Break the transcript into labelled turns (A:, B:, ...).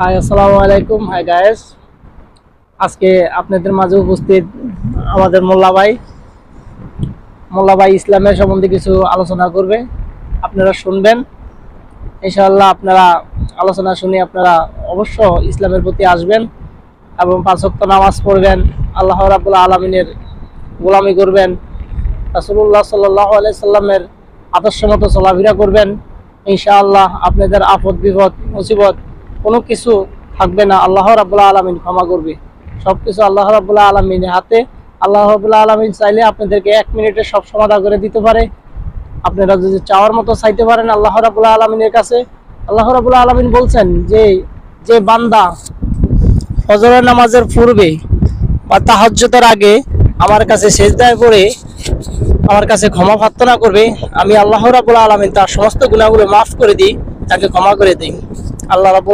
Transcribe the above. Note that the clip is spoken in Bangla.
A: হাই, আসসালামু আলাইকুম। হাই গাইস, আজকে আপনাদের মাঝে উপস্থিত আমাদের মোল্লা ভাই ইসলামের সম্বন্ধে কিছু আলোচনা করবে। আপনারা শুনবেন ইনশাআল্লাহ। আপনারা আলোচনা শুনে আপনারা অবশ্য ইসলামের প্রতি আসবেন এবং 5 ওয়াক্ত নামাজ পড়বেন, আল্লাহ রাব্বুল আলামিনের গোলামি করবেন, রাসূলুল্লাহ সাল্লাল্লাহু আলাইহি সাল্লামের আদর্শ মতো চলাফেরা করবেন। ইনশাআল্লাহ আপনাদের আপদ বিপদ মুসিবত কোনো কিছু থাকবে না। আল্লাহ রাব্বুল আলামিন ক্ষমা করবে। সবকিছু আল্লাহ রাব্বুল আলামিনের হাতে। আল্লাহ রাব্বুল আলামিন চাইলে আপনাদেরকে 1 মিনিটে সব সমাধান করে দিতে পারে। আপনারা যদি চাওয়ার মতো চাইতে পারেন আল্লাহ রাব্বুল আলামিনের কাছে। আল্লাহ রাব্বুল আলামিন বলছেন যে বান্দা ফজরের নামাজের পূর্বে বা তাহাজ্জুদের আগে আমার কাছে সিজদায় পড়ে আমার কাছে ক্ষমা প্রার্থনা করবে, আমি আল্লাহ রাব্বুল আলামিন তার সমস্ত গুনাহগুলো মাফ করে দিই, তাকে ক্ষমা করে দিই। আল্লাহ রাব্বুল